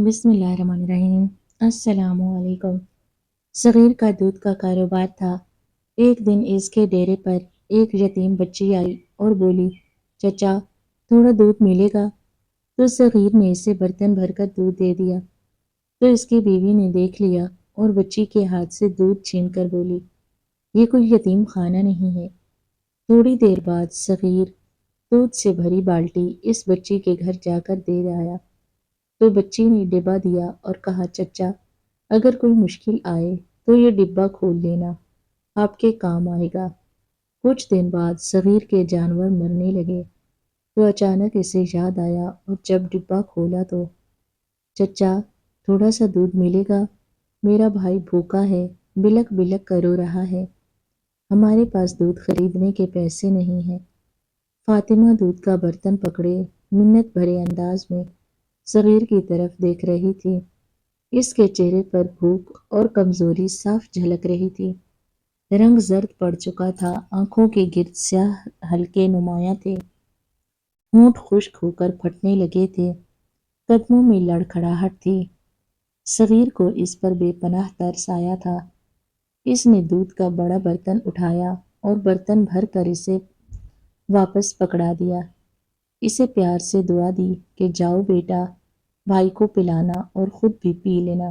بسم اللہ الرحمن الرحیم۔ السلام علیکم۔ صغیر کا دودھ کا کاروبار تھا۔ ایک دن اس کے ڈیرے پر ایک یتیم بچی آئی اور بولی، چچا تھوڑا دودھ ملے گا؟ تو صغیر نے اسے برتن بھر کر دودھ دے دیا۔ تو اس کی بیوی نے دیکھ لیا اور بچی کے ہاتھ سے دودھ چھین کر بولی، یہ کوئی یتیم خانہ نہیں ہے۔ تھوڑی دیر بعد صغیر دودھ سے بھری بالٹی اس بچی کے گھر جا کر دے آیا۔ تو بچی نے ڈبہ دیا اور کہا، چچا اگر کوئی مشکل آئے تو یہ ڈبہ کھول لینا، آپ کے کام آئے گا۔ کچھ دن بعد صغیر کے جانور مرنے لگے تو اچانک اسے یاد آیا اور جب ڈبہ کھولا تو، چچا تھوڑا سا دودھ ملے گا؟ میرا بھائی بھوکا ہے، بلک بلک کر رو رہا ہے، ہمارے پاس دودھ خریدنے کے پیسے نہیں ہیں۔ فاطمہ دودھ کا برتن پکڑے منت بھرے انداز میں صغیر کی طرف دیکھ رہی تھی۔ اس کے چہرے پر بھوک اور کمزوری صاف جھلک رہی تھی۔ رنگ زرد پڑ چکا تھا، آنکھوں کے گرد سیاہ حلقے نمایاں تھے، ہونٹ خشک ہو کر پھٹنے لگے تھے، قدموں میں لڑکھڑاہٹ تھی۔ صغیر کو اس پر بے پناہ ترس آیا تھا۔ اس نے دودھ کا بڑا برتن اٹھایا اور برتن بھر کر اسے واپس پکڑا دیا۔ اسے پیار سے دعا دی کہ جاؤ بیٹا، بھائی کو پلانا اور خود بھی پی لینا۔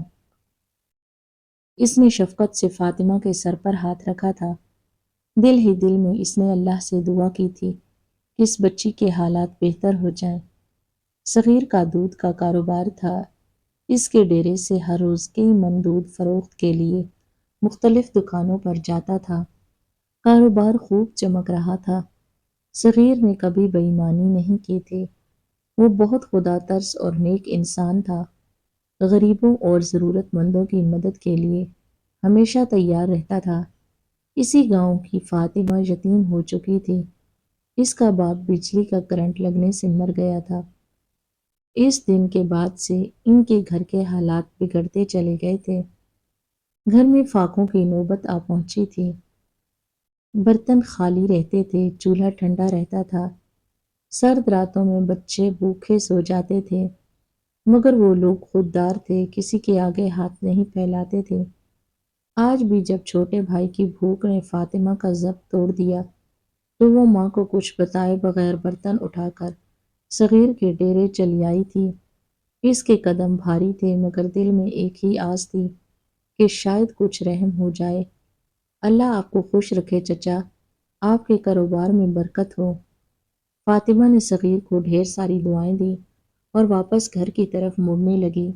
اس نے شفقت سے فاطمہ کے سر پر ہاتھ رکھا تھا۔ دل ہی دل میں اس نے اللہ سے دعا کی تھی کہ اس بچی کے حالات بہتر ہو جائیں۔ صغیر کا دودھ کا کاروبار تھا۔ اس کے ڈیرے سے ہر روز کئی من دودھ فروخت کے لیے مختلف دکانوں پر جاتا تھا۔ کاروبار خوب چمک رہا تھا۔ صغیر نے کبھی بے ایمانی نہیں کی تھی۔ وہ بہت خدا ترس اور نیک انسان تھا۔ غریبوں اور ضرورت مندوں کی مدد کے لیے ہمیشہ تیار رہتا تھا۔ اسی گاؤں کی فاطمہ یتیم ہو چکی تھی۔ اس کا باپ بجلی کا کرنٹ لگنے سے مر گیا تھا۔ اس دن کے بعد سے ان کے گھر کے حالات بگڑتے چلے گئے تھے۔ گھر میں فاقوں کی نوبت آ پہنچی تھی۔ برتن خالی رہتے تھے، چولہا ٹھنڈا رہتا تھا، سرد راتوں میں بچے بھوکے سو جاتے تھے، مگر وہ لوگ خوددار تھے، کسی کے آگے ہاتھ نہیں پھیلاتے تھے۔ آج بھی جب چھوٹے بھائی کی بھوک نے فاطمہ کا ضبط توڑ دیا تو وہ ماں کو کچھ بتائے بغیر برتن اٹھا کر صغیر کے ڈیرے چلی آئی تھی۔ اس کے قدم بھاری تھے مگر دل میں ایک ہی آس تھی کہ شاید کچھ رحم ہو جائے۔ اللہ آپ کو خوش رکھے چچا، آپ کے کاروبار میں برکت ہو۔ فاطمہ نے صغیر کو ڈھیر ساری دعائیں دی اور واپس گھر کی طرف مڑنے لگی۔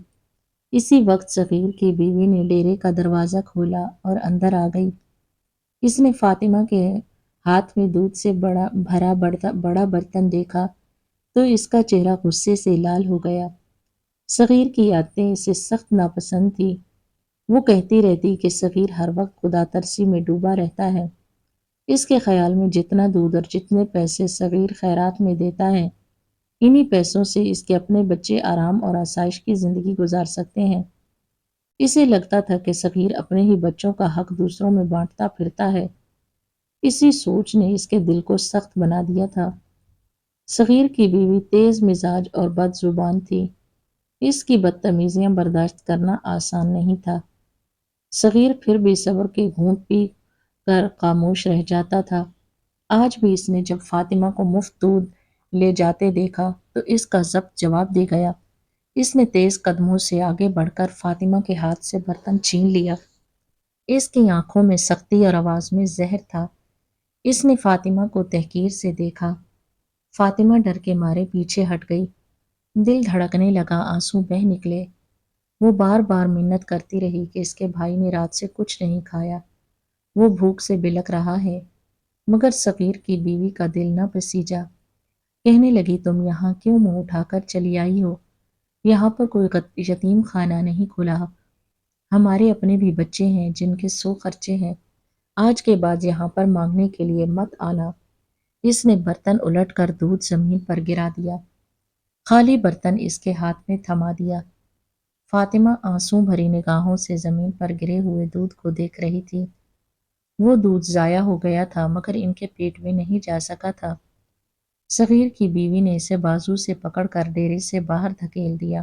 اسی وقت صغیر کی بیوی نے ڈیرے کا دروازہ کھولا اور اندر آ گئی۔ اس نے فاطمہ کے ہاتھ میں دودھ سے بڑا برتن دیکھا تو اس کا چہرہ غصے سے لال ہو گیا۔ صغیر کی عادتیں اسے سخت ناپسند تھی۔ وہ کہتی رہتی کہ صغیر ہر وقت خدا ترسی میں ڈوبا رہتا ہے۔ اس کے خیال میں جتنا دودھ اور جتنے پیسے صغیر خیرات میں دیتا ہے، انہی پیسوں سے اس کے اپنے بچے آرام اور آسائش کی زندگی گزار سکتے ہیں۔ اسے لگتا تھا کہ صغیر اپنے ہی بچوں کا حق دوسروں میں بانٹتا پھرتا ہے۔ اسی سوچ نے اس کے دل کو سخت بنا دیا تھا۔ صغیر کی بیوی تیز مزاج اور بد زبان تھی۔ اس کی بدتمیزیاں برداشت کرنا آسان نہیں تھا۔ صغیر پھر بھی صبر کے گھونٹ پی کر خاموش رہ جاتا تھا۔ آج بھی اس نے جب فاطمہ کو مفت دودھ لے جاتے دیکھا تو اس کا ضبط جواب دے گیا۔ اس نے تیز قدموں سے آگے بڑھ کر فاطمہ کے ہاتھ سے برتن چھین لیا۔ اس کی آنکھوں میں سختی اور آواز میں زہر تھا۔ اس نے فاطمہ کو تحقیر سے دیکھا۔ فاطمہ ڈر کے مارے پیچھے ہٹ گئی۔ دل دھڑکنے لگا، آنسو بہہ نکلے۔ وہ بار بار منت کرتی رہی کہ اس کے بھائی نے رات سے کچھ نہیں کھایا، وہ بھوک سے بلک رہا ہے، مگر صغیر کی بیوی کا دل نہ بسیجا۔ کہنے لگی، تم یہاں کیوں منہ اٹھا کر چلی آئی ہو؟ یہاں پر کوئی یتیم خانہ نہیں کھلا، ہمارے اپنے بھی بچے ہیں جن کے 100 خرچے ہیں، آج کے بعد یہاں پر مانگنے کے لیے مت آنا۔ اس نے برتن الٹ کر دودھ زمین پر گرا دیا، خالی برتن اس کے ہاتھ میں تھما دیا۔ فاطمہ آنسو بھری نگاہوں سے زمین پر گرے ہوئے دودھ کو دیکھ رہی تھی۔ وہ دودھ ضائع ہو گیا تھا مگر ان کے پیٹ میں نہیں جا سکا تھا۔ صغیر کی بیوی نے اسے بازو سے پکڑ کر ڈیرے سے باہر دھکیل دیا۔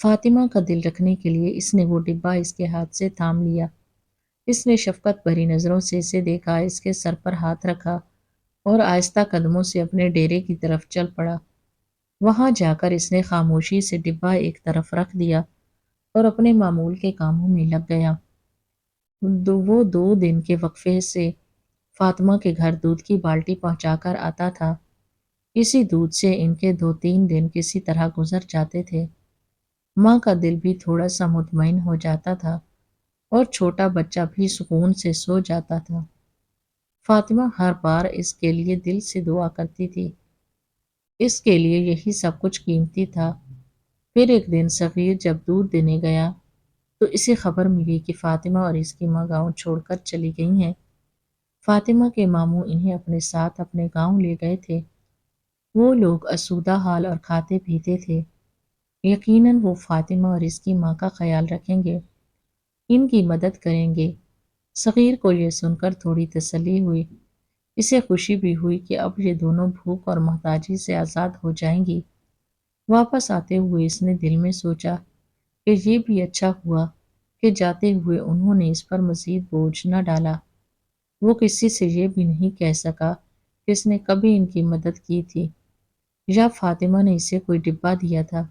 فاطمہ کا دل رکھنے کے لیے اس نے وہ ڈبہ اس کے ہاتھ سے تھام لیا۔ اس نے شفقت بھری نظروں سے اسے دیکھا، اس کے سر پر ہاتھ رکھا اور آہستہ قدموں سے اپنے ڈیرے کی طرف چل پڑا۔ وہاں جا کر اس نے خاموشی سے ڈبہ ایک طرف رکھ دیا اور اپنے معمول کے کاموں میں لگ گیا۔ وہ 2 دن کے وقفے سے فاطمہ کے گھر دودھ کی بالٹی پہنچا کر آتا تھا۔ اسی دودھ سے ان کے 2-3 دن کسی طرح گزر جاتے تھے۔ ماں کا دل بھی تھوڑا سا مطمئن ہو جاتا تھا اور چھوٹا بچہ بھی سکون سے سو جاتا تھا۔ فاطمہ ہر بار اس کے لیے دل سے دعا کرتی تھی۔ اس کے لیے یہی سب کچھ قیمتی تھا۔ پھر ایک دن صغیر جب دودھ دینے گیا تو اسے خبر ملی کہ فاطمہ اور اس کی ماں گاؤں چھوڑ کر چلی گئی ہیں۔ فاطمہ کے ماموں انہیں اپنے ساتھ اپنے گاؤں لے گئے تھے۔ وہ لوگ آسودہ حال اور کھاتے پیتے تھے۔ یقیناً وہ فاطمہ اور اس کی ماں کا خیال رکھیں گے، ان کی مدد کریں گے۔ صغیر کو یہ سن کر تھوڑی تسلی ہوئی۔ اسے خوشی بھی ہوئی کہ اب یہ دونوں بھوک اور محتاجی سے آزاد ہو جائیں گی۔ واپس آتے ہوئے اس نے دل میں سوچا کہ یہ بھی اچھا ہوا کہ جاتے ہوئے انہوں نے اس پر مزید بوجھ نہ ڈالا۔ وہ کسی سے یہ بھی نہیں کہہ سکا کہ اس نے کبھی ان کی مدد کی تھی یا فاطمہ نے اسے کوئی ڈبہ دیا تھا۔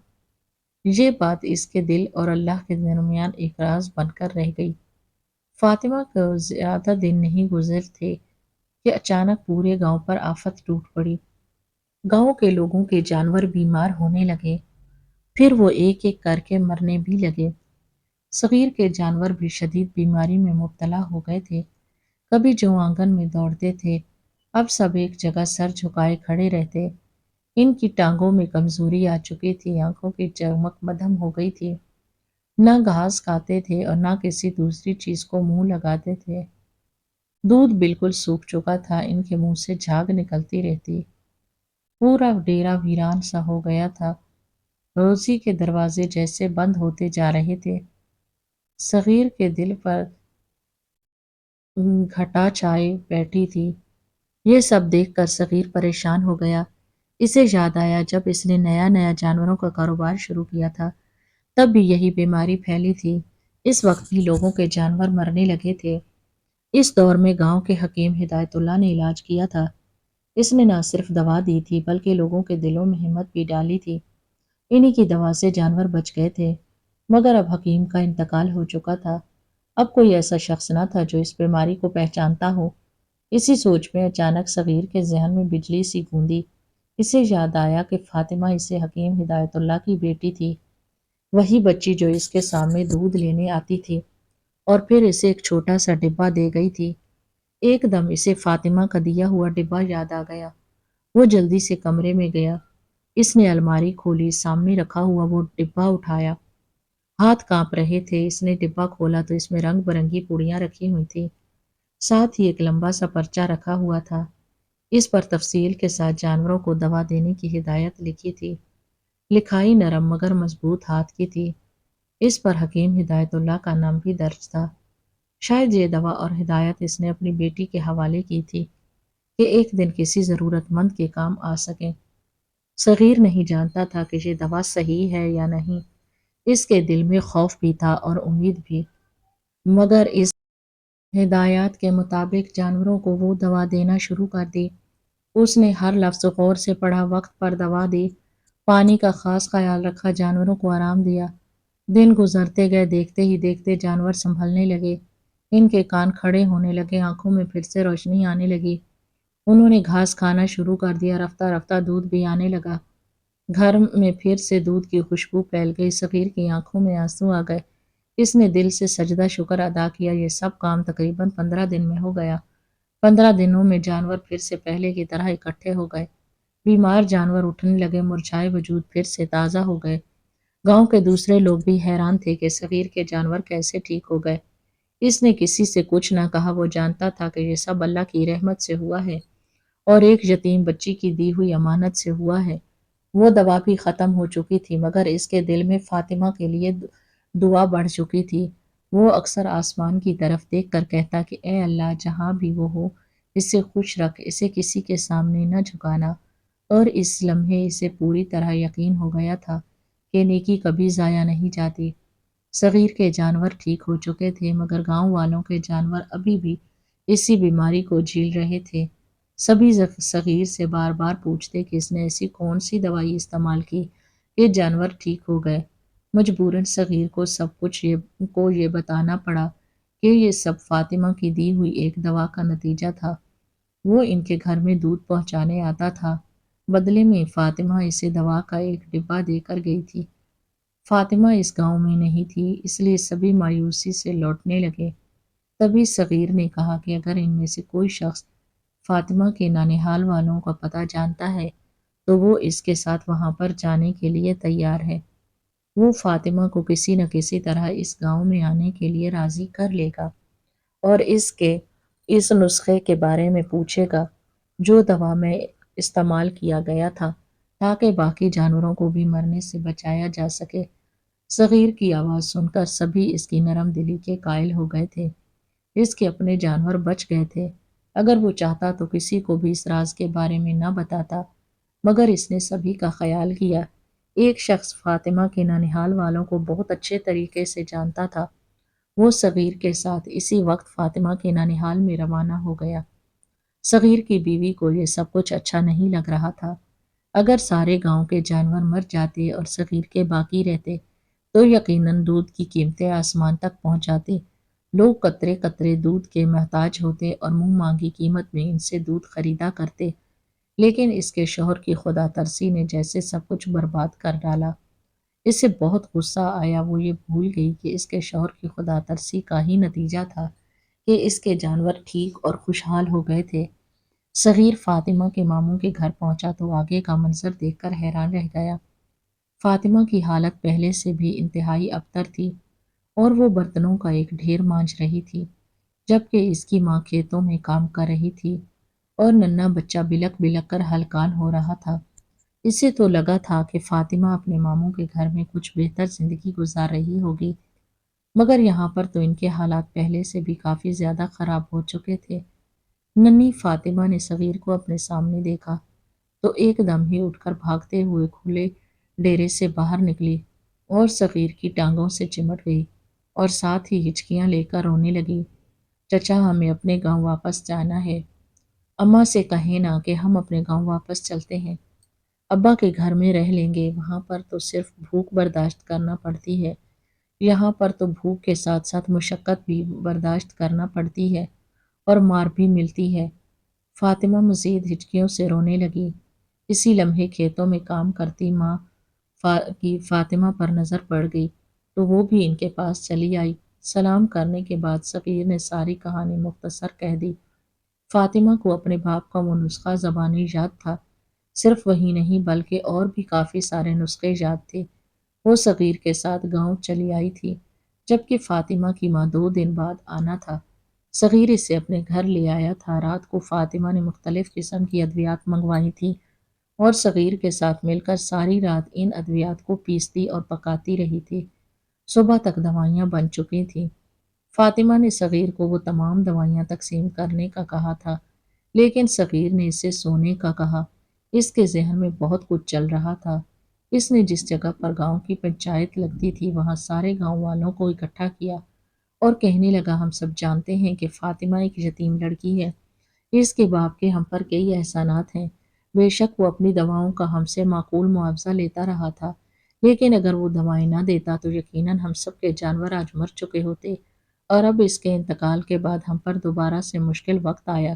یہ بات اس کے دل اور اللہ کے درمیان ایک راز بن کر رہ گئی۔ فاطمہ کو زیادہ دن نہیں گزر تھے کہ اچانک پورے گاؤں پر آفت ٹوٹ پڑی۔ گاؤں کے لوگوں کے جانور بیمار ہونے لگے، پھر وہ ایک ایک کر کے مرنے بھی لگے۔ صغیر کے جانور بھی شدید بیماری میں مبتلا ہو گئے تھے۔ کبھی جو آنگن میں دوڑتے تھے، اب سب ایک جگہ سر جھکائے کھڑے رہتے۔ ان کی ٹانگوں میں کمزوری آ چکی تھی، آنکھوں کی چمک مدھم ہو گئی تھی۔ نہ گھاس کھاتے تھے اور نہ کسی دوسری چیز کو منہ لگاتے تھے۔ دودھ بالکل سوکھ چکا تھا، ان کے منہ سے جھاگ نکلتی رہتی۔ پورا ڈیرا ویران سا ہو گیا تھا، روزی کے دروازے جیسے بند ہوتے جا رہے تھے۔ صغیر کے دل پر گھٹا چھائے بیٹھی تھی۔ یہ سب دیکھ کر صغیر پریشان ہو گیا۔ اسے یاد آیا جب اس نے نیا نیا جانوروں کا کاروبار شروع کیا تھا، تب بھی یہی بیماری پھیلی تھی۔ اس وقت بھی لوگوں کے جانور مرنے لگے تھے۔ اس دور میں گاؤں کے حکیم ہدایت اللہ نے علاج کیا تھا۔ اس نے نہ صرف دوا دی تھی بلکہ لوگوں کے دلوں میں ہمت بھی ڈالی تھی۔ انہی کی دوا سے جانور بچ گئے تھے، مگر اب حکیم کا انتقال ہو چکا تھا۔ اب کوئی ایسا شخص نہ تھا جو اس بیماری کو پہچانتا ہو۔ اسی سوچ میں اچانک صغیر کے ذہن میں بجلی سی گوندی۔ اسے یاد آیا کہ فاطمہ اسے حکیم ہدایت اللہ کی بیٹی تھی، وہی بچی جو اس کے سامنے دودھ لینے آتی تھی اور پھر اسے ایک چھوٹا سا ڈبہ دے گئی تھی۔ ایک دم اسے فاطمہ کا دیا ہوا ڈبہ یاد آ گیا۔ وہ جلدی سے کمرے میں گیا۔ اس نے الماری کھولی، سامنے رکھا ہوا وہ ڈبہ اٹھایا۔ ہاتھ کانپ رہے تھے۔ اس نے ڈبہ کھولا تو اس میں رنگ برنگی پوڑیاں رکھی ہوئی تھی، ساتھ ہی ایک لمبا سا پرچہ رکھا ہوا تھا۔ اس پر تفصیل کے ساتھ جانوروں کو دوا دینے کی ہدایت لکھی تھی۔ لکھائی نرم مگر مضبوط ہاتھ کی تھی۔ اس پر حکیم ہدایت اللہ کا نام بھی درج تھا۔ شاید یہ دوا اور ہدایت اس نے اپنی بیٹی کے حوالے کی تھی کہ ایک دن کسی ضرورت مند کے کام آ سکیں۔ صغیر نہیں جانتا تھا کہ یہ دوا صحیح ہے یا نہیں۔ اس کے دل میں خوف بھی تھا اور امید بھی، مگر اس ہدایات کے مطابق جانوروں کو وہ دوا دینا شروع کر دی۔ اس نے ہر لفظ غور سے پڑھا، وقت پر دوا دی، پانی کا خاص خیال رکھا، جانوروں کو آرام دیا۔ دن گزرتے گئے، دیکھتے ہی دیکھتے جانور سنبھلنے لگے۔ ان کے کان کھڑے ہونے لگے، آنکھوں میں پھر سے روشنی آنے لگی۔ انہوں نے گھاس کھانا شروع کر دیا، رفتہ رفتہ دودھ بھی آنے لگا۔ گھر میں پھر سے دودھ کی خوشبو پھیل گئی۔ صغیر کی آنکھوں میں آنسو آ گئے۔ اس نے دل سے سجدہ شکر ادا کیا۔ یہ سب کام تقریباً 15 دن میں ہو گیا۔ 15 دنوں میں جانور پھر سے پہلے کی طرح اکٹھے ہو گئے۔ بیمار جانور اٹھنے لگے، مرجھائے وجود پھر سے تازہ ہو گئے۔ گاؤں کے دوسرے لوگ بھی حیران تھے کہ صغیر کے جانور کیسے ٹھیک ہو گئے۔ اس نے کسی سے کچھ نہ کہا، وہ جانتا تھا کہ یہ سب اللہ کی رحمت سے ہوا ہے اور ایک یتیم بچی کی دی ہوئی امانت سے ہوا ہے۔ وہ دوا بھی ختم ہو چکی تھی، مگر اس کے دل میں فاطمہ کے لیے دعا بڑھ چکی تھی۔ وہ اکثر آسمان کی طرف دیکھ کر کہتا کہ اے اللہ، جہاں بھی وہ ہو اسے خوش رکھ، اسے کسی کے سامنے نہ جھکانا۔ اور اس لمحے اسے پوری طرح یقین ہو گیا تھا کہ نیکی کبھی ضائع نہیں جاتی۔ صغیر کے جانور ٹھیک ہو چکے تھے مگر گاؤں والوں کے جانور ابھی بھی اسی بیماری کو جھیل رہے تھے۔ سبھی صغیر سے بار بار پوچھتے کہ اس نے ایسی کون سی دوائی استعمال کی کہ جانور ٹھیک ہو گئے۔ مجبوراً صغیر کو سب کچھ یہ بتانا پڑا کہ یہ سب فاطمہ کی دی ہوئی ایک دوا کا نتیجہ تھا۔ وہ ان کے گھر میں دودھ پہنچانے آتا تھا، بدلے میں فاطمہ اسے دوا کا ایک ڈبہ دے کر گئی تھی۔ فاطمہ اس گاؤں میں نہیں تھی، اس لیے سبھی مایوسی سے لوٹنے لگے۔ تبھی صغیر نے کہا کہ اگر ان میں سے کوئی شخص فاطمہ کے نانہال والوں کا پتہ جانتا ہے تو وہ اس کے ساتھ وہاں پر جانے کے لیے تیار ہے۔ وہ فاطمہ کو کسی نہ کسی طرح اس گاؤں میں آنے کے لیے راضی کر لے گا اور اس نسخے کے بارے میں پوچھے گا جو دوا میں استعمال کیا گیا تھا تاکہ باقی جانوروں کو بھی مرنے سے بچایا جا سکے۔ صغیر کی آواز سن کر سبھی اس کی نرم دلی کے قائل ہو گئے تھے۔ اس کے اپنے جانور بچ گئے تھے۔ اگر وہ چاہتا تو کسی کو بھی اس راز کے بارے میں نہ بتاتا، مگر اس نے سبھی کا خیال کیا۔ ایک شخص فاطمہ کے ننہال والوں کو بہت اچھے طریقے سے جانتا تھا۔ وہ صغیر کے ساتھ اسی وقت فاطمہ کے ننہال میں روانہ ہو گیا۔ صغیر کی بیوی کو یہ سب کچھ اچھا نہیں لگ رہا تھا۔ اگر سارے گاؤں کے جانور مر جاتے اور صغیر کے باقی رہتے تو یقیناً دودھ کی قیمتیں آسمان تک پہنچ جاتی۔ لوگ قطرے قطرے دودھ کے محتاج ہوتے اور منہ مانگی قیمت میں ان سے دودھ خریدا کرتے، لیکن اس کے شوہر کی خدا ترسی نے جیسے سب کچھ برباد کر ڈالا۔ اسے بہت غصہ آیا، وہ یہ بھول گئی کہ اس کے شوہر کی خدا ترسی کا ہی نتیجہ تھا کہ اس کے جانور ٹھیک اور خوشحال ہو گئے تھے۔ صغیر فاطمہ کے ماموں کے گھر پہنچا تو آگے کا منظر دیکھ کر حیران رہ گیا۔ فاطمہ کی حالت پہلے سے بھی انتہائی ابتر تھی اور وہ برتنوں کا ایک ڈھیر مانجھ رہی تھی، جبکہ اس کی ماں کھیتوں میں کام کر رہی تھی اور ننھا بچہ بلک بلک کر ہلکان ہو رہا تھا۔ اسے تو لگا تھا کہ فاطمہ اپنے ماموں کے گھر میں کچھ بہتر زندگی گزار رہی ہوگی، مگر یہاں پر تو ان کے حالات پہلے سے بھی کافی زیادہ خراب ہو چکے تھے۔ ننھی فاطمہ نے صغیر کو اپنے سامنے دیکھا تو ایک دم ہی اٹھ کر بھاگتے ہوئے کھلے ڈیرے سے باہر نکلی اور صغیر کی ٹانگوں سے چمٹ گئی اور ساتھ ہی ہچکیاں لے کر رونے لگی۔ چچا، ہمیں اپنے گاؤں واپس جانا ہے۔ اماں سے کہیں نا کہ ہم اپنے گاؤں واپس چلتے ہیں۔ ابا کے گھر میں رہ لیں گے، وہاں پر تو صرف بھوک برداشت کرنا پڑتی ہے، یہاں پر تو بھوک کے ساتھ ساتھ مشقت بھی برداشت کرنا پڑتی ہے اور مار بھی ملتی ہے۔ فاطمہ مزید ہچکیوں سے رونے لگی۔ اسی لمحے کھیتوں میں کام کرتی ماں کی فاطمہ پر نظر پڑ گئی تو وہ بھی ان کے پاس چلی آئی۔ سلام کرنے کے بعد صغیر نے ساری کہانی مختصر کہہ دی۔ فاطمہ کو اپنے باپ کا وہ نسخہ زبانی یاد تھا، صرف وہی نہیں بلکہ اور بھی کافی سارے نسخے یاد تھے۔ وہ صغیر کے ساتھ گاؤں چلی آئی تھی، جبکہ فاطمہ کی ماں 2 دن بعد آنا تھا۔ صغیر اسے اپنے گھر لے آیا تھا۔ رات کو فاطمہ نے مختلف قسم کی ادویات منگوائی تھی اور صغیر کے ساتھ مل کر ساری رات ان ادویات کو پیستی اور پکاتی رہی تھی۔ صبح تک دوائیاں بن چکی تھیں۔ فاطمہ نے صغیر کو وہ تمام دوائیاں تقسیم کرنے کا کہا تھا، لیکن صغیر نے اسے سونے کا کہا۔ اس کے ذہن میں بہت کچھ چل رہا تھا۔ اس نے جس جگہ پر گاؤں کی پنچایت لگتی تھی وہاں سارے گاؤں والوں کو اکٹھا کیا اور کہنے لگا، ہم سب جانتے ہیں کہ فاطمہ ایک یتیم لڑکی ہے۔ اس کے باپ کے ہم پر کئی احسانات ہیں۔ بے شک وہ اپنی دواؤں کا ہم سے معقول معاوضہ لیتا رہا تھا، لیکن اگر وہ دوائیں نہ دیتا تو یقیناً ہم سب کے جانور آج مر چکے ہوتے، اور اب اس کے انتقال کے بعد ہم پر دوبارہ سے مشکل وقت آیا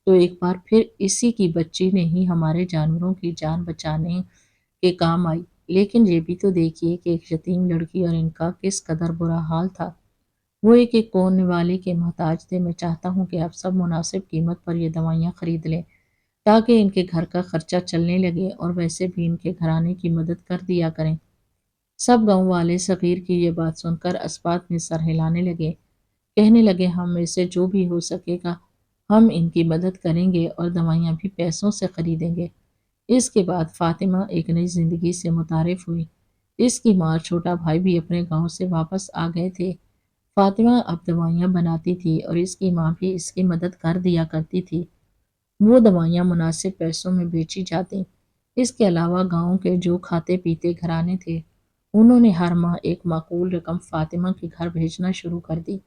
تو ایک بار پھر اسی کی بچی نے ہی ہمارے جانوروں کی جان بچانے کے کام آئی۔ لیکن یہ بھی تو دیکھیے کہ ایک یتیم لڑکی اور ان کا کس قدر برا حال تھا۔ وہ ایک ایک کونے والے کے محتاج تھے۔ میں چاہتا ہوں کہ آپ سب مناسب قیمت پر یہ دوائیاں خرید لیں تاکہ ان کے گھر کا خرچہ چلنے لگے اور ویسے بھی ان کے گھرانے کی مدد کر دیا کریں۔ سب گاؤں والے صغیر کی یہ بات سن کر اسبات میں سر ہلانے لگے، کہنے لگے، ہم میں سے جو بھی ہو سکے گا ہم ان کی مدد کریں گے اور دوائیاں بھی پیسوں سے خریدیں گے۔ اس کے بعد فاطمہ ایک نئی زندگی سے متعارف ہوئی۔ اس کی ماں اور چھوٹا بھائی بھی اپنے گاؤں سے واپس آ گئے تھے۔ فاطمہ اب دوائیاں بناتی تھی اور اس کی ماں بھی اس کی مدد کر دیا کرتی تھی۔ وہ دوائیاں مناسب پیسوں میں بیچی جاتی۔ اس کے علاوہ گاؤں کے جو کھاتے پیتے گھرانے تھے انہوں نے ہر ماہ ایک معقول رقم فاطمہ کے گھر بھیجنا شروع کر دی۔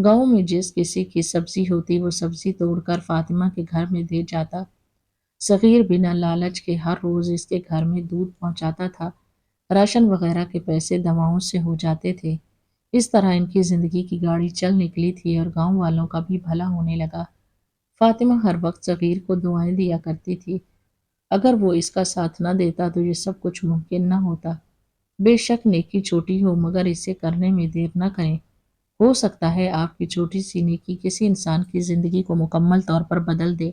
گاؤں میں جس کسی کی سبزی ہوتی وہ سبزی توڑ کر فاطمہ کے گھر میں دے جاتا۔ صغیر بنا لالچ کے ہر روز اس کے گھر میں دودھ پہنچاتا تھا، راشن وغیرہ کے پیسے دواؤں سے ہو جاتے تھے۔ اس طرح ان کی زندگی کی گاڑی چل نکلی تھی اور گاؤں والوں کا بھی بھلا ہونے لگا۔ فاطمہ ہر وقت صغیر کو دعائیں دیا کرتی تھی، اگر وہ اس کا ساتھ نہ دیتا تو یہ سب کچھ ممکن نہ ہوتا۔ بے شک نیکی چھوٹی ہو مگر اسے کرنے میں دیر نہ کریں، ہو سکتا ہے آپ کی چھوٹی سی نیکی کسی انسان کی زندگی کو مکمل طور پر بدل دے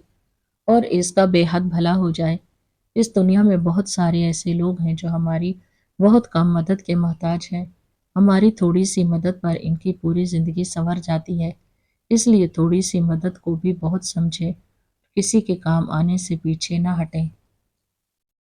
اور اس کا بے حد بھلا ہو جائے۔ اس دنیا میں بہت سارے ایسے لوگ ہیں جو ہماری بہت کم مدد کے محتاج ہیں، ہماری تھوڑی سی مدد پر ان کی پوری زندگی سنور جاتی ہے۔ اس لیے تھوڑی سی مدد کو بھی بہت سمجھیں، کسی کے کام آنے سے پیچھے نہ ہٹیں۔